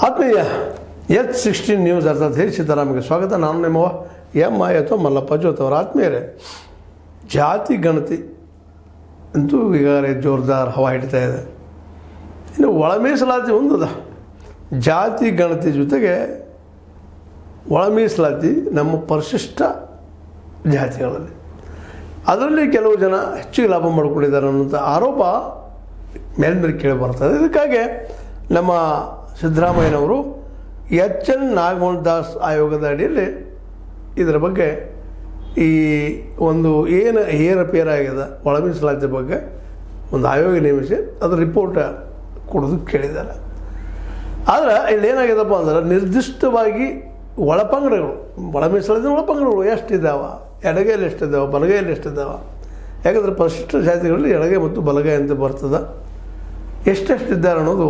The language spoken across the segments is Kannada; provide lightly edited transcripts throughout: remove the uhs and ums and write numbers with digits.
ಆತ್ಮೀಯ H16 ನ್ಯೂಸ್ ಅರ್ಥಾತ್ ಹೇ ಸಿದ್ದರಾಮಯ್ಯ ಸ್ವಾಗತ. ನಾನು ನಿಮ್ಮ ಎಂ.ಐ. ಅಥವಾ ಮಲ್ಲಪ್ಪ ಜೋತ್ ಅವರ ಆತ್ಮೀಯರೇ, ಜಾತಿ ಗಣತಿ ಅಂತೂ ಈಗಾಗಲೇ ಜೋರ್ದಾರ್ ಹವಾ ಹಿಡಿತಾ ಇದೆ. ಇನ್ನು ಒಳ ಮೀಸಲಾತಿ ಒಂದದ. ಜಾತಿ ಗಣತಿ ಜೊತೆಗೆ ಒಳ ಮೀಸಲಾತಿ ನಮ್ಮ ಪರಿಶಿಷ್ಟ ಜಾತಿಗಳಲ್ಲಿ, ಅದರಲ್ಲಿ ಕೆಲವು ಜನ ಹೆಚ್ಚಿಗೆ ಲಾಭ ಮಾಡಿಕೊಂಡಿದ್ದಾರೆ ಅನ್ನೋಂಥ ಆರೋಪ ಮೇಲ್ಮೇಲೆ ಕೇಳಿ ಬರ್ತದೆ. ಇದಕ್ಕಾಗಿ ನಮ್ಮ ಸಿದ್ದರಾಮಯ್ಯನವರು H.N. ನಾಗಮೋಹನ್ ದಾಸ್ ಆಯೋಗದ ಅಡಿಯಲ್ಲಿ ಇದರ ಬಗ್ಗೆ ಈ ಒಂದು ಏನು ಏರಪೇರಾಗಿದೆ ಒಳ ಮೀಸಲಾತಿ ಬಗ್ಗೆ ಒಂದು ಆಯೋಗ ನೇಮಿಸಿ ಅದರ ರಿಪೋರ್ಟ್ ಕೊಡೋದಕ್ಕೆ ಕೇಳಿದ್ದಾರೆ. ಆದರೆ ಇಲ್ಲಿ ಏನಾಗಿದೆಪ್ಪ ಅಂದ್ರೆ ನಿರ್ದಿಷ್ಟವಾಗಿ ಒಳಪಂಗಡಗಳು, ಒಳ ಮೀಸಲಾತಿ ಒಳಪಂಗಡಗಳು ಎಷ್ಟಿದ್ದಾವೆ, ಎಡಗೈಯಲ್ಲಿ ಎಷ್ಟಿದ್ದಾವೆ, ಬಲಗೈಯಲ್ಲಿ ಎಷ್ಟಿದ್ದಾವೆ. ಯಾಕಂದರೆ ಪರಿಶಿಷ್ಟ ಜಾತಿಗಳಲ್ಲಿ ಎಡಗೈ ಮತ್ತು ಬಲಗೈ ಅಂತ ಬರ್ತದೆ. ಎಷ್ಟೆಷ್ಟಿದ್ದಾರೆ ಅನ್ನೋದು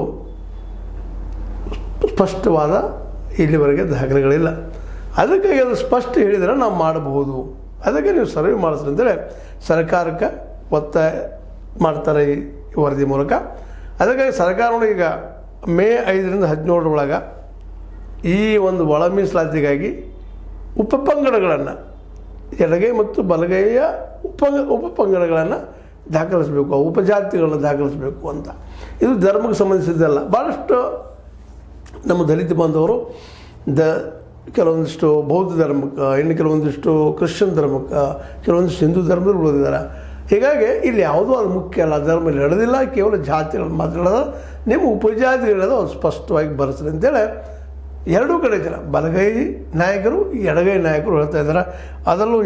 ಸ್ಪಷ್ಟವಾದ ಇಲ್ಲಿವರೆಗೆ ದಾಖಲೆಗಳಿಲ್ಲ. ಅದಕ್ಕಾಗಿ ಅದು ಸ್ಪಷ್ಟ ಹೇಳಿದರೆ ನಾವು ಮಾಡಬಹುದು. ಅದಕ್ಕೆ ನೀವು ಸರ್ವೆ ಮಾಡಿಸ್ರಿ ಅಂತೇಳಿ ಸರ್ಕಾರಕ್ಕೆ ಒತ್ತಾಯ ಮಾಡ್ತಾರೆ ಈ ವರದಿ ಮೂಲಕ. ಅದಕ್ಕಾಗಿ ಸರ್ಕಾರಗಳು ಈಗ ಮೇ 5ರಿಂದ 17 ಈ ಒಂದು ಒಳ ಮೀಸಲಾತಿಗಾಗಿ ಉಪಪಂಗಡಗಳನ್ನು, ಎಡಗೈ ಮತ್ತು ಬಲಗೈಯ ಉಪಪಂಗಡಗಳನ್ನು ದಾಖಲಿಸಬೇಕು, ಉಪಜಾತಿಗಳನ್ನು ದಾಖಲಿಸಬೇಕು ಅಂತ. ಇದು ಧರ್ಮಕ್ಕೆ ಸಂಬಂಧಿಸಿದ್ದಲ್ಲ. ಭಾಳಷ್ಟು ನಮ್ಮ ದಲಿತ ಬಾಂಧವರು ಕೆಲವೊಂದಿಷ್ಟು ಬೌದ್ಧ ಧರ್ಮಕ್ಕೆ, ಇನ್ನು ಕೆಲವೊಂದಿಷ್ಟು ಕ್ರಿಶ್ಚಿಯನ್ ಧರ್ಮಕ್ಕೆ, ಕೆಲವೊಂದಿಷ್ಟು ಹಿಂದೂ ಧರ್ಮದಲ್ಲಿ ಉಳಿದಿದ್ದಾರೆ. ಹೀಗಾಗಿ ಇಲ್ಲಿ ಯಾವುದೂ ಅದು ಮುಖ್ಯ ಅಲ್ಲ, ಧರ್ಮ ನಡೆದಿಲ್ಲ, ಕೇವಲ ಜಾತಿಗಳು ಮಾತಾಡೋದು. ನಿಮ್ಮ ಉಪಜಾತಿಗಳದು ಅದು ಸ್ಪಷ್ಟವಾಗಿ ಬರೆಸ್ರಿ ಅಂತೇಳಿ ಎರಡೂ ಕಡೆ ಜನ, ಬಲಗೈ ನಾಯಕರು ಎಡಗೈ ನಾಯಕರು ಹೇಳ್ತಾ ಇದ್ದಾರೆ. ಅದರಲ್ಲೂ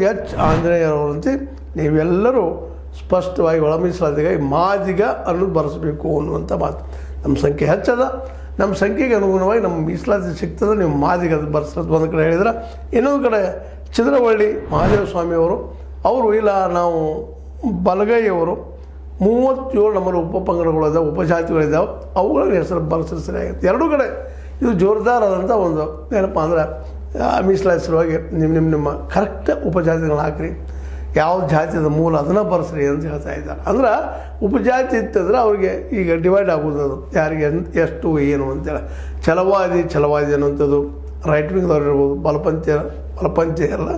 ಆಂಜನೇಯರವರಂತೆ ನೀವೆಲ್ಲರೂ ಸ್ಪಷ್ಟವಾಗಿ ಒಳ ಮೀಸಲಾತಿಗಾಗಿ ಮಾದಿಗ ಅನ್ನೋದು ಬರೆಸಬೇಕು ಅನ್ನುವಂಥ ಮಾತು. ನಮ್ಮ ಸಂಖ್ಯೆ ಹೆಚ್ಚದ, ನಮ್ಮ ಸಂಖ್ಯೆಗೆ ಅನುಗುಣವಾಗಿ ನಮ್ಮ ಮೀಸಲಾತಿ ಸಿಗ್ತದೆ, ನೀವು ಮಾದಿಗೆ ಅದು ಬರ್ಸೋದು ಒಂದು ಕಡೆ ಹೇಳಿದ್ರೆ. ಇನ್ನೊಂದು ಕಡೆ ಚಿದ್ರವಳ್ಳಿ ಮಹಾದೇವ ಸ್ವಾಮಿಯವರು ಇಲ್ಲ ನಾವು ಬಲಗೈಯವರು 37 ನಮ್ಮಲ್ಲಿ ಉಪಪಂಗಡಗಳಿದ್ದಾವೆ, ಉಪಜಾತಿಗಳಿದ್ದಾವೆ, ಅವುಗಳ ಹೆಸರು ಬರೆಸಿದ್ರೆ ಸರಿಯಾಗುತ್ತೆ. ಎರಡೂ ಕಡೆ ಇದು ಜೋರ್ದಾರಾದಂಥ ಒಂದು ಏನಪ್ಪ ಅಂದ್ರೆ ಮೀಸಲಾತಿ ಸಲುವಾಗಿ ನಿಮ್ಮ ಕರೆಕ್ಟ್ ಉಪಜಾತಿಗಳನ್ನ ಹಾಕಿರಿ, ಯಾವ ಜಾತಿಯ ಮೂಲ ಅದನ್ನು ಬರೆಸ್ರಿ ಅಂತ ಹೇಳ್ತಾ ಇದ್ದಾರೆ. ಅಂದ್ರೆ ಉಪಜಾತಿ ಇತ್ತಂದ್ರೆ ಅವ್ರಿಗೆ ಈಗ ಡಿವೈಡ್ ಆಗೋದು, ಅದು ಯಾರಿಗೆ ಎಷ್ಟು ಏನು ಅಂತೇಳಿ. ಛಲವಾದಿ ಅನ್ನುವಂಥದ್ದು ರೈಟ್ ವಿಂಗ್ದವ್ರು ಇರ್ಬೋದು, ಬಲಪಂಥಿ ಎಲ್ಲ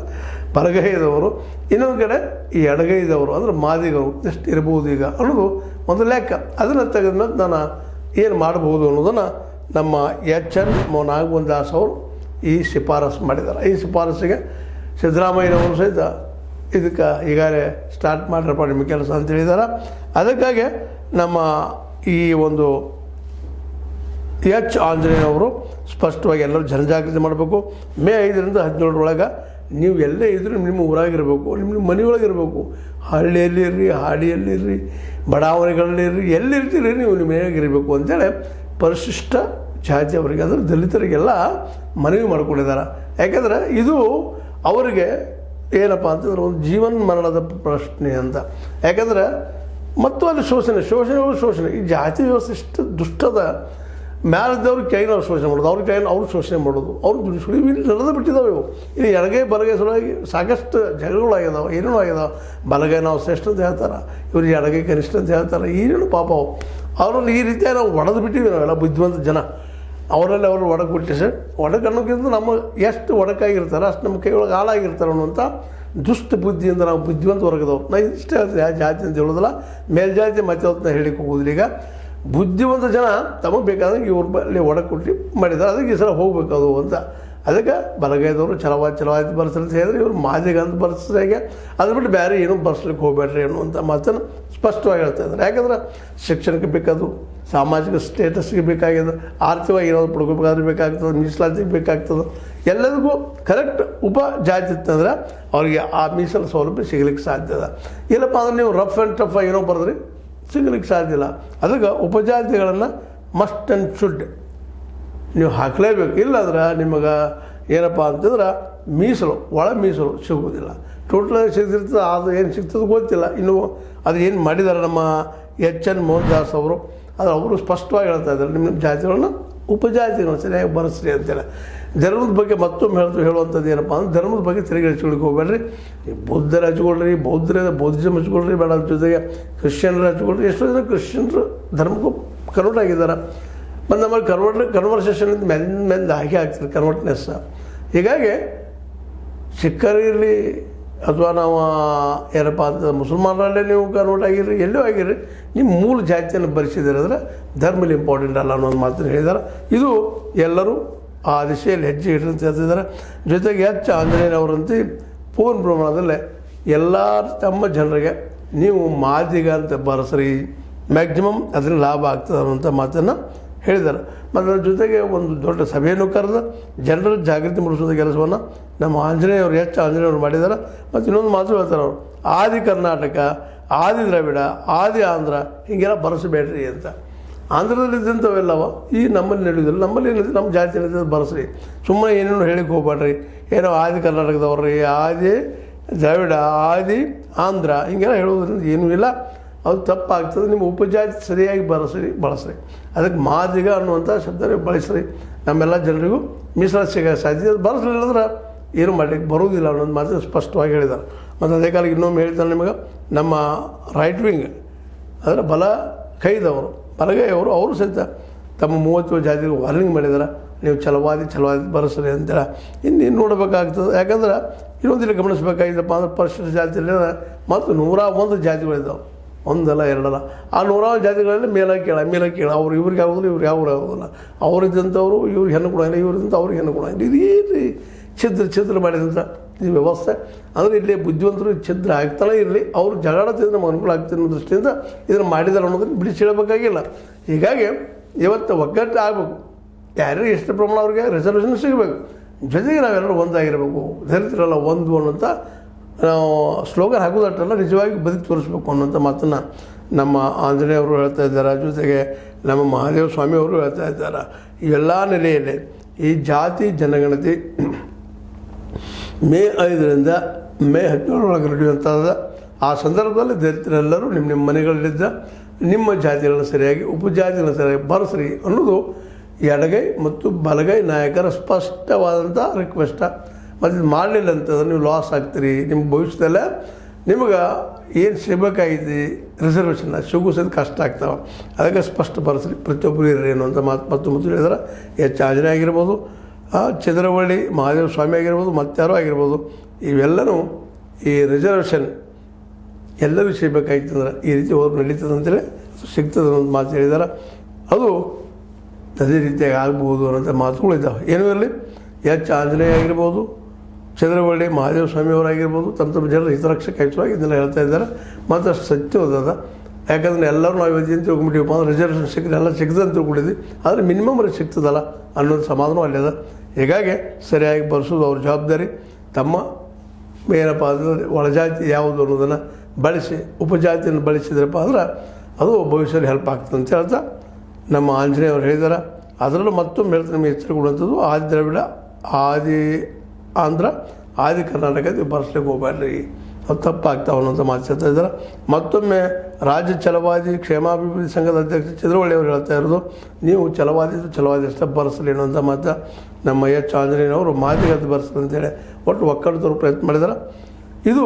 ಬಲಗೈದವರು, ಇನ್ನೊಂದು ಕಡೆ ಈ ಎಡಗೈದವರು ಅಂದರೆ ಮಾದಿಗರು ಎಷ್ಟು ಇರ್ಬೋದು ಈಗ ಅನ್ನೋದು ಒಂದು ಲೆಕ್ಕ. ಅದನ್ನು ತೆಗೆದ್ಮೇಲೆ ನಾನು ಏನು ಮಾಡಬಹುದು ಅನ್ನೋದನ್ನು ನಮ್ಮ H.N. ನಾಗಮೋಹನ್ ದಾಸ್ ಅವರು ಈ ಶಿಫಾರಸು ಮಾಡಿದ್ದಾರೆ. ಈ ಶಿಫಾರಸಿಗೆ ಸಿದ್ದರಾಮಯ್ಯನವರು ಸಹಿತ ಇದಕ್ಕೆ ಈಗಾಗಲೇ ಸ್ಟಾರ್ಟ್ ಮಾಡಿರಪ್ಪ ನಿಮ್ಮ ಕೆಲಸ ಅಂತ ಹೇಳಿದ್ದಾರೆ. ಅದಕ್ಕಾಗಿ ನಮ್ಮ ಈ ಒಂದು ಆಂಜನೇಯವರು ಸ್ಪಷ್ಟವಾಗಿ ಎಲ್ಲರೂ ಜನಜಾಗೃತಿ ಮಾಡಬೇಕು. ಮೇ 5ರಿಂದ 17 ನೀವು ಎಲ್ಲೇ ಇದ್ರೂ ನಿಮ್ಮ ಊರಾಗಿರಬೇಕು, ನಿಮ್ಮ ಮನೆಯೊಳಗಿರಬೇಕು. ಹಳ್ಳಿಯಲ್ಲಿರ್ರಿ, ಹಾಡಿಯಲ್ಲಿರ್ರಿ, ಬಡಾವಣೆಗಳಲ್ಲಿರ್ರಿ, ಎಲ್ಲಿರ್ತೀರಿ ನೀವು ನಿಮ್ಮ ಮನೆಯಾಗಿರಬೇಕು ಅಂತೇಳಿ ಪರಿಶಿಷ್ಟ ಜಾತಿಯವರಿಗೆ ಅಂದರೆ ದಲಿತರಿಗೆಲ್ಲ ಮನವಿ ಮಾಡಿಕೊಂಡಿದ್ದಾರೆ. ಯಾಕೆಂದರೆ ಇದು ಅವರಿಗೆ ಏನಪ್ಪ ಅಂತಂದ್ರೆ ಒಂದು ಜೀವನ ಮರಣದ ಪ್ರಶ್ನೆ ಅಂತ. ಯಾಕಂದರೆ ಮತ್ತು ಅಲ್ಲಿ ಶೋಷಣೆ ಈ ಜಾತಿ ವ್ಯವಸ್ಥೆ ಇಷ್ಟು ದುಷ್ಟದ ಮ್ಯಾಲಿದ್ದವ್ರ ಕೈನ ಅವ್ರು ಶೋಷಣೆ ಮಾಡೋದು, ಅವ್ರ ಕೈನ ಅವ್ರು ಶೋಷಣೆ ಮಾಡೋದು, ಅವ್ರು ಸುಳಿವು ನಡೆದು ಬಿಟ್ಟಿದ್ದಾವೆ. ಇವು ಇಲ್ಲಿ ಎಡಗೈ ಬಲಗೈ ಸಲುವಾಗಿ ಸಾಕಷ್ಟು ಜಗಳಗಳಾಗಿದ್ದಾವೆ, ಏನೇನೋ ಆಗಿದಾವೆ. ಬಲಗೈ ನಾವು ಶ್ರೇಷ್ಠ ಅಂತ ಹೇಳ್ತಾರೆ, ಇವ್ರಿಗೆ ಎಡಗೈ ಕನಿಷ್ಠ ಅಂತ ಹೇಳ್ತಾರೆ. ಏನೇನು ಪಾಪ ಅವರಲ್ಲಿ ಈ ರೀತಿಯಾಗಿ ನಾವು ಒಡೆದು ಬಿಟ್ಟಿವಿ. ನಾವೆಲ್ಲ ಬುದ್ಧಿವಂತ ಜನ ಅವರಲ್ಲಿ ಅವರು ಒಡಕು ಬಿಟ್ಟು ಸರ್ ಒಡಕು ಅನ್ನೋಕ್ಕಿಂತ ನಮ್ಮ ಎಷ್ಟು ಒಡಕಾಗಿರ್ತಾರೆ ಅಷ್ಟು ನಮ್ಮ ಕೈಯೊಳಗೆ ಹಾಳಾಗಿರ್ತಾರೆ ಅನ್ನುವಂಥ ದುಷ್ಟ ಬುದ್ಧಿಯಿಂದ ನಾವು ಬುದ್ಧಿವಂತ ವರ್ಗದವ್ರು. ನಾನು ಇಷ್ಟೇ ಹೇಳ್ತೀನಿ, ಯಾವ ಜಾತಿ ಅಂತ ಹೇಳೋದಿಲ್ಲ, ಮೇಲ್ಜಾತಿ ಮತ್ತೆ ಅವತ್ತನ್ನ ಹೇಳಿಕ್ಕೆ ಹೋಗೋದಿಲ್ಲ. ಈಗ ಬುದ್ಧಿವಂತ ಜನ ತಮಗೆ ಬೇಕಾದಂಗೆ ಇವ್ರ ಬಳಿ ಒಡಕು ಕೊಟ್ಟು ಮಾಡಿದ್ದಾರೆ. ಅದಕ್ಕೆ ಈ ಸಲ ಹೋಗ್ಬೇಕು ಅದು ಅಂತ. ಅದಕ್ಕೆ ಬಲಗೈದವರು ಛಲವಾದಿ ಬರ್ಸ್ರಿ ಅಂತ ಹೇಳಿದ್ರೆ ಇವರು ಮಾದಿಗ ಅಂತ ಬರ್ಸ್ರಾಗೆ, ಅದು ಬಿಟ್ಟು ಬೇರೆ ಏನೂ ಬರ್ಸ್ಲಿಕ್ಕೆ ಹೋಗ್ಬೇಡ್ರಿ ಅನ್ನುವಂಥ ಮಾತನ್ನು ಸ್ಪಷ್ಟವಾಗಿ ಹೇಳ್ತಾ ಇದ್ದಾರೆ. ಯಾಕಂದ್ರೆ ಶಿಕ್ಷಣಕ್ಕೆ ಬೇಕಾದು, ಸಾಮಾಜಿಕ ಸ್ಟೇಟಸ್ಗೆ ಬೇಕಾಗಿದೆ, ಆರ್ಥಿಕವಾಗಿ ಏನಾದ್ರು ಪಡ್ಕೋಬೇಕಾದ್ರೆ ಬೇಕಾಗ್ತದೆ, ಮೀಸಲಾತಿಗೆ ಬೇಕಾಗ್ತದೆ. ಎಲ್ಲದಕ್ಕೂ ಕರೆಕ್ಟ್ ಉಪಜಾತಿ ಇತ್ತಂದ್ರೆ ಅವ್ರಿಗೆ ಆ ಮೀಸಲು ಸೌಲಭ್ಯ ಸಿಗಲಿಕ್ಕೆ ಸಾಧ್ಯ ಇದೆ. ಇಲ್ಲಪ್ಪ ಅಂದ್ರೆ ನೀವು ರಫ್ ಆ್ಯಂಡ್ ಟಫ್ ಏನೋ ಬರೆದ್ರಿ ಸಿಗಲಿಕ್ಕೆ ಸಾಧ್ಯ ಇಲ್ಲ. ಅದಕ್ಕೆ ಉಪಜಾತಿಗಳನ್ನು ಮಸ್ಟ್ ಆ್ಯಂಡ್ ಶುಡ್ ನೀವು ಹಾಕಲೇಬೇಕು. ಇಲ್ಲಾಂದ್ರೆ ನಿಮಗೆ ಏನಪ್ಪ ಅಂತಂದ್ರೆ ಒಳ ಮೀಸಲು ಸಿಗೋದಿಲ್ಲ. ಟೋಟಲಾಗಿ ಸಿಗ್ತಿರ್ತದೆ, ಅದು ಏನು ಸಿಗ್ತದೆ ಗೊತ್ತಿಲ್ಲ. ಇನ್ನು ಅದು ಏನು ಮಾಡಿದ್ದಾರೆ ನಮ್ಮ H.N. ಮೋಹನ್ ದಾಸ್ ಅವರು, ಅವರು ಸ್ಪಷ್ಟವಾಗಿ ಹೇಳ್ತಾ ಇದ್ದಾರೆ ನಿಮ್ಮ ಜಾತಿಗಳನ್ನ ಉಪಜಾತಿಗಳನ್ನ ಸರಿಯಾಗಿ ಬರೆಸ್ರಿ ಅಂತೇಳಿ. ಧರ್ಮದ ಬಗ್ಗೆ ಮತ್ತೊಮ್ಮೆ ಹೇಳುವಂಥದ್ದು ಏನಪ್ಪ ಅಂದ್ರೆ ಧರ್ಮದ ಬಗ್ಗೆ ತೆರಿಗೆ ಹಚ್ಕೊಳ್ಳಿಕ್ಕೆ ಹೋಗಬೇಡ್ರಿ. ಬೌದ್ಧರು ಹಚ್ಕೊಳ್ರಿ, ಬೌದ್ಧಿಸಮ್ ಹಚ್ಕೊಳ್ರಿ, ಬೇಡ ಜೊತೆಗೆ ಕ್ರಿಶ್ಚಿಯನ್ರು ಹಚ್ಕೊಳ್ರಿ. ಎಷ್ಟೋ ಜನ ಕ್ರಿಶ್ಚಿಯನ್ರು ಧರ್ಮಕ್ಕೂ ಕನ್ವರ್ಟ್ ಆಗಿದ್ದಾರೆ. ಮತ್ತು ನಮ್ಮಲ್ಲಿ ಕನ್ವರ್ಸೇಷನ್ ಮೆಂದು ಹಾಗೆ ಆಗ್ತದೆ ಕನ್ವರ್ಟ್ನೆಸ್. ಹೀಗಾಗಿ ಸಿಕ್ಕರಿರಲಿ ಅಥವಾ ನಾವು ಏನಪ್ಪ ಅಂತ ಮುಸಲ್ಮಾನರಲ್ಲೇ ನೀವು ಕನ್ವರ್ಟ್ ಆಗಿರ್ರಿ, ಎಲ್ಲೂ ಆಗಿರ್ರಿ, ನಿಮ್ಮ ಮೂಲ ಜಾತಿಯನ್ನು ಭರಿಸಿದ್ರೆ ಅಂದರೆ ಧರ್ಮಲ್ಲಿ ಇಂಪಾರ್ಟೆಂಟ್ ಅಲ್ಲ ಅನ್ನೋದು ಮಾತನ್ನು ಹೇಳಿದ್ದಾರೆ. ಇದು ಎಲ್ಲರೂ ಆ ದಿಶೆಯಲ್ಲಿ ಹೆಜ್ಜೆ ಇಟ್ಟು ಅಂತ ಹೇಳ್ತಿದ್ದಾರೆ. ಜೊತೆಗೆ ಆಂಜನೇಯನವರಂತೆ ಪೂರ್ಣ ಪ್ರಮಾಣದಲ್ಲೇ ಎಲ್ಲ ತಮ್ಮ ಜನರಿಗೆ ನೀವು ಮಾದಿಗ ಅಂತ ಬರೆಸ್ರಿ, ಮ್ಯಾಕ್ಸಿಮಮ್ ಅದರಿಂದ ಲಾಭ ಆಗ್ತದೆ ಅನ್ನುವಂಥ ಮಾತನ್ನು ಹೇಳಿದ್ದಾರೆ. ಮತ್ತು ಅದ್ರ ಜೊತೆಗೆ ಒಂದು ದೊಡ್ಡ ಸಭೆಯನ್ನು ಕರೆದು ಜನರ ಜಾಗೃತಿ ಮೂಡಿಸುವ ಕೆಲಸವನ್ನು ನಮ್ಮ ಆಂಜನೇಯವರು ಆಂಜನೇಯವರು ಮಾಡಿದ್ದಾರೆ. ಮತ್ತು ಇನ್ನೊಂದು ಮಾತು ಹೇಳ್ತಾರೆ ಅವರು, ಆದಿ ಕರ್ನಾಟಕ, ಆದಿ ದ್ರಾವಿಡ, ಆದಿ ಆಂಧ್ರ ಹೀಗೆಲ್ಲ ಬರೆಸಬೇಡ್ರಿ ಅಂತ. ಆಂಧ್ರದಲ್ಲಿದ್ದಂಥವೆಲ್ಲವ ಈ ನಮ್ಮಲ್ಲಿ ನಡೆಯೋದಿಲ್ಲ, ನಮ್ಮಲ್ಲಿ ಏನಿದೆ ನಮ್ಮ ಜಾತಿ ಏನಿದೆ ಬರೆಸ್ರಿ, ಸುಮ್ಮನೆ ಏನೇನು ಹೇಳಿಕ್ಕೆ ಹೋಗ್ಬೇಡ್ರಿ, ಏನೋ ಆದಿ ಕರ್ನಾಟಕದವ್ರಿ, ಆದಿ ದ್ರಾವಿಡ, ಆದಿ ಆಂಧ್ರ ಹಿಂಗೆಲ್ಲ ಹೇಳೋದ್ರಿಂದ ಏನೂ ಇಲ್ಲ, ಅದು ತಪ್ಪಾಗ್ತದೆ. ನಿಮ್ಮ ಉಪಜಾತಿ ಸರಿಯಾಗಿ ಬಳಸ್ರಿ. ಅದಕ್ಕೆ ಮಾದಿಗ ಅನ್ನುವಂಥ ಶಬ್ದ ಬಳಸ್ರಿ, ನಮ್ಮೆಲ್ಲ ಜನರಿಗೂ ಮೀಸಲಾತಿ ಸಿಗೋ ಸಾಧ್ಯತೆ. ಅದು ಬಳಸಲಿಲ್ಲ ಅಂದ್ರೆ ಏನು ಮಾಡಲಿಕ್ಕೆ ಬರೋದಿಲ್ಲ ಅನ್ನೋದು ಮಾತು ಸ್ಪಷ್ಟವಾಗಿ ಹೇಳಿದ್ದಾರೆ. ಮತ್ತು ಅದೇ ಕಾಲಕ್ಕೆ ಇನ್ನೊಮ್ಮೆ ಹೇಳ್ತಾರೆ ನಿಮಗೆ, ನಮ್ಮ ರೈಟ್ ವಿಂಗ್ ಅಂದರೆ ಬಲ ಕೈದವರು, ಬಲಗೈಯವರು, ಅವರು ಸಹಿತ ತಮ್ಮ 30 ಜಾತಿಗೆ ವಾರ್ನಿಂಗ್ ಮಾಡಿದ್ದಾರೆ, ನೀವು ಛಲವಾದಿ ಬರೆಸ್ರಿ ಅಂತೇಳಿ. ಇನ್ನು ನೋಡಬೇಕಾಗ್ತದೆ. ಯಾಕಂದ್ರೆ ಇನ್ನೊಂದಿಲ್ಲ ಗಮನಿಸಬೇಕಾಗಿದ್ದಪ್ಪ ಅಂದ್ರೆ ಪರಿಶಿಷ್ಟ ಜಾತಿಯಲ್ಲಿ ಮತ್ತು 101 ಜಾತಿಗಳಿದ್ದಾವೆ, ಒಂದಲ್ಲ ಎರಡಲ್ಲ. ಆ 101 ಜಾತಿಗಳಲ್ಲಿ ಮೇಲೆ ಕೀಳ ಅವ್ರು ಇವ್ರಿಗೆ ಆಗೋದಿಲ್ಲ, ಇವ್ರಿಗೆ ಯಾವ ಆಗೋದಿಲ್ಲ, ಅವರಿದ್ದಂಥವ್ರು ಇವ್ರಿಗೆ ಹೆಣ್ಣು ಕೊಡೋಂಗಿಲ್ಲ, ಇವರಿದ್ದಂಥ ಅವ್ರಿಗೆ ಹೆಣ್ಣು ಕೊಡೋಂಗಿಲ್ಲ. ಇದೇ ಛಿದ್ರ ಮಾಡಿದಂಥ ಈ ವ್ಯವಸ್ಥೆ. ಅಂದರೆ ಇಲ್ಲಿ ಬುದ್ಧಿವಂತರು ಛಿದ್ರ ಆಗ್ತಾನೆ ಇರಲಿ, ಅವರು ಜಗಳ ತಿಂದು ನಮ್ಗೆ ಅನುಕೂಲ ಆಗ್ತದೆ ಅನ್ನೋ ದೃಷ್ಟಿಯಿಂದ ಇದನ್ನು ಮಾಡಿದ್ದಾರೆ ಅನ್ನೋದನ್ನು ಬಿಡಿಸಿಡಬೇಕಾಗಿಲ್ಲ. ಹೀಗಾಗಿ ಇವತ್ತು ಒಗ್ಗಟ್ಟು ಆಗಬೇಕು, ಯಾರ್ಯಾರು ಎಷ್ಟು ಪ್ರಮಾಣ ಅವ್ರಿಗೆ ರಿಸರ್ವೇಷನ್ ಸಿಗಬೇಕು, ಜೊತೆಗೆ ನಾವೆಲ್ಲರೂ ಒಂದಾಗಿರಬೇಕು, ದಲಿತರೆಲ್ಲ ಒಂದು ಅನ್ನೋಂಥ ನಾವು ಸ್ಲೋಗನ್ ಹಾಕೋದಟ್ಟಲ್ಲ, ನಿಜವಾಗಿ ಬದುಕಿ ತೋರಿಸ್ಬೇಕು ಅನ್ನೋಂಥ ಮಾತನ್ನು ನಮ್ಮ ಆಂಜನೇಯವರು ಹೇಳ್ತಾ ಇದ್ದಾರೆ. ಜೊತೆಗೆ ನಮ್ಮ ಮಹಾದೇವ ಸ್ವಾಮಿಯವರು ಹೇಳ್ತಾ ಇದ್ದಾರೆ. ಇವೆಲ್ಲ ನೆಲೆಯಲ್ಲಿ ಈ ಜಾತಿ ಜನಗಣತಿ ಮೇ 5ರಿಂದ ಮೇ 17 ನಡೆಯುವಂಥದ್ದು. ಆ ಸಂದರ್ಭದಲ್ಲಿ ದಲಿತರೆಲ್ಲರೂ ನಿಮ್ಮ ಮನೆಗಳಲ್ಲಿದ್ದ ನಿಮ್ಮ ಜಾತಿಗಳನ್ನು ಸರಿಯಾಗಿ ಉಪಜಾತಿಗಳನ್ನು ಸರಿಯಾಗಿ ಬರೆಸ್ರಿ ಅನ್ನೋದು ಎಡಗೈ ಮತ್ತು ಬಲಗೈ ನಾಯಕರ ಸ್ಪಷ್ಟವಾದಂಥ ರಿಕ್ವೆಸ್ಟ. ಮತ್ತು ಇದು ಮಾಡಲಿಲ್ಲ ಅಂತಂದ್ರೆ ನೀವು ಲಾಸ್ ಆಗ್ತೀರಿ, ನಿಮ್ಮ ಭವಿಷ್ಯದಲ್ಲೇ ನಿಮಗೆ ಏನು ಸಿಗಬೇಕಾಗೈತಿ ರಿಸರ್ವೇಷನ್ನ ಸಿಗೋಸೋದು ಕಷ್ಟ ಆಗ್ತಾವೆ. ಅದಕ್ಕೆ ಸ್ಪಷ್ಟ ಬರೆಸ್ರಿ, ಪ್ರತಿಯೊಬ್ಬರು ಇರ್ರಿ ಅನ್ನುವಂಥ ಮಾತು ಮತ್ತು ಹೇಳಿದ್ರೆ ಆಂಜನೇಯ ಆಗಿರ್ಬೋದು, ಚಂದ್ರವಳ್ಳಿ ಮಹಾದೇವ ಸ್ವಾಮಿ ಆಗಿರ್ಬೋದು, ಮತ್ತಾರೋ ಆಗಿರ್ಬೋದು, ಇವೆಲ್ಲನೂ ಈ ರಿಸರ್ವೇಷನ್ ಎಲ್ಲರೂ ಸಿಗಬೇಕಾಗಿತ್ತಂದ್ರೆ ಈ ರೀತಿ ಹೋದ್ರೆ ನಡೀತದೆ ಅಂತೇಳಿ ಸಿಗ್ತದೆ ಅನ್ನೋದು ಮಾತು ಹೇಳಿದ್ದಾರೆ. ಅದು ಅದೇ ರೀತಿಯಾಗಿ ಆಗ್ಬೋದು ಅನ್ನೋಂಥ ಮಾತುಗಳಿದ್ದಾವೆ. ಏನೂ ಇರಲಿ, ಆಂಜನೇಯ ಆಗಿರ್ಬೋದು, ಚಂದ್ರವಳ್ಳಿ ಮಹಾದೇವ ಸ್ವಾಮಿಯವರಾಗಿರ್ಬೋದು, ತಮ್ಮ ಜನರ ಹಿತರಕ್ಷಕ ಹೆಚ್ಚಾಗಿ ಇದನ್ನೆಲ್ಲ ಹೇಳ್ತಾ ಇದ್ದಾರೆ. ಮತ್ತು ಸತ್ಯವದ, ಯಾಕಂದರೆ ಎಲ್ಲರೂ ನಾವು ಇವತ್ತು ಏನು ತಿಳ್ಕೊಂಬಿಟ್ಟಿವಪ್ಪ ಅಂದ್ರೆ ರಿಸರ್ವೇಷನ್ ಸಿಕ್ಕರೆ ಎಲ್ಲ ಸಿಗ್ತದೆ ಅಂತ ತಿಳ್ಕೊಂಡಿದ್ವಿ, ಆದರೆ ಮಿನಿಮಮ್ ಅವ್ರಿಗೆ ಸಿಗ್ತದಲ್ಲ ಅನ್ನೋದು ಸಮಾಧಾನ ಅಲ್ಲದ. ಹೀಗಾಗಿ ಸರಿಯಾಗಿ ಬರೆಸೋದು ಅವ್ರ ಜವಾಬ್ದಾರಿ. ತಮ್ಮ ಏನಪ್ಪ ಅಂದರೆ ಒಳಜಾತಿ ಯಾವುದು ಅನ್ನೋದನ್ನು ಬಳಸಿ ಉಪಜಾತಿಯನ್ನು ಬಳಸಿದ್ರಪ್ಪ ಅಂದ್ರೆ ಅದು ಭವಿಷ್ಯದಲ್ಲಿ ಹೆಲ್ಪ್ ಆಗ್ತದೆ ಅಂತ ಹೇಳ್ತಾ ನಮ್ಮ ಆಂಜನೇಯವ್ರು ಹೇಳಿದ್ದಾರೆ. ಅದರಲ್ಲೂ ಮತ್ತೊಮ್ಮೆ ಹೇಳ್ತಾರೆ, ನಿಮಗೆ ಎಚ್ಚರ ಕೊಡುವಂಥದ್ದು ಆದಿ ದ್ರಾವಿಡ, ಆದಿ ಆಂಧ್ರ, ಆದಿ ಕರ್ನಾಟಕ ಬರೆಸ್ಲಿಕ್ಕೆ ಹೋಗಬೇಡ್ರಿ, ಅದು ತಪ್ಪಾಗ್ತಾವೆ ಅನ್ನೋಂಥ ಮಾತು ಹೇಳ್ತಾ ಇದ್ದಾರೆ. ಮತ್ತೊಮ್ಮೆ ರಾಜ್ಯ ಛಲವಾದಿ ಕ್ಷೇಮಾಭಿವೃದ್ಧಿ ಸಂಘದ ಅಧ್ಯಕ್ಷ ಚಂದ್ರವಳ್ಳಿ ಅವರು ಹೇಳ್ತಾ ಇರೋದು, ನೀವು ಛಲವಾದಿ ಅಷ್ಟೇ ಬರೆಸಲಿ ಅನ್ನೋಂಥ ಮಾತು ನಮ್ಮ ಆಂಜನೇಯನವರು ಮಾದಿಗದ್ದು ಬರೆಸಲಿ ಅಂತೇಳಿ ಒಟ್ಟು ಒಕ್ಕಲಿಗರು ಪ್ರಯತ್ನ ಮಾಡಿದ್ದಾರೆ. ಇದು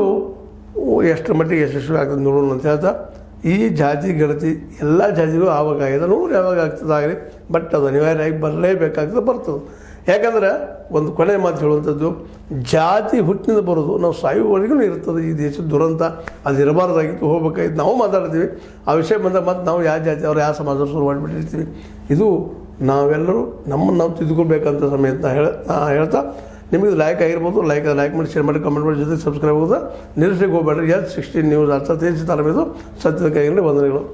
ಎಷ್ಟರ ಮಟ್ಟಿಗೆ ಯಶಸ್ವಿ ಆಗ್ತದೆ ನೋಡೋಣ ಅಂತ ಹೇಳ್ತಾ, ಈ ಜಾತಿ ಗಣತಿ ಎಲ್ಲ ಜಾತಿಗೂ ಆವಾಗಾಗಿದೆ, ನೋಡಿ ಯಾವಾಗ ಆಗ್ತದಾಗಲಿ, ಬಟ್ ಅದು ಅನಿವಾರ್ಯವಾಗಿ ಬರಲೇಬೇಕಾಗ್ತದೆ, ಬರ್ತದೆ. ಯಾಕಂದ್ರೆ ಒಂದು ಕೊನೆ ಮಾತು ಹೇಳುವಂಥದ್ದು, ಜಾತಿ ಹುಟ್ಟಿನಿಂದ ಬರೋದು ನಾವು ಸಾಯುವವರೆಗೂ ಇರ್ತದೆ. ಈ ದೇಶದ ದುರಂತ ಅದು ಇರಬಾರ್ದಾಗಿತ್ತು, ಹೋಗ್ಬೇಕಾಗಿತ್ತು. ನಾವು ಮಾತಾಡ್ತೀವಿ ಆ ವಿಷಯ ಬಂದಾಗ ಮತ್ತು ನಾವು ಯಾವ ಜಾತಿ ಅವ್ರು ಯಾವ ಸಮಾಜ ಶುರು ಮಾಡಿಬಿಟ್ಟಿರ್ತೀವಿ. ಇದು ನಾವೆಲ್ಲರೂ ನಮ್ಮನ್ನು ನಾವು ತಿದ್ದುಕೊಳ್ಬೇಕಂತ ಸಮಯ ಅಂತ ಹೇಳ್ತಾ, ನಿಮಗೆ ಲೈಕ್ ಆಗಿರ್ಬೋದು, ಲೈಕ್ ಮಾಡಿ, ಶೇರ್ ಮಾಡಿ, ಕಮೆಂಟ್ ಮಾಡಿ, ಜೊತೆಗೆ ಸಬ್ಸ್ಕ್ರೈಬ್ ಆಗೋದು ನಿರೀಕ್ಷೆಗೆ ಹೋಗಬೇಡ್ರಿ. S16 ನ್ಯೂಸ್ ಅರ್ಥ ತಿಳಿಸಿ ತರಬೇದು ಸತ್ಯದ ಕೈಯಲ್ಲಿ ವಂದನೆಗಳು.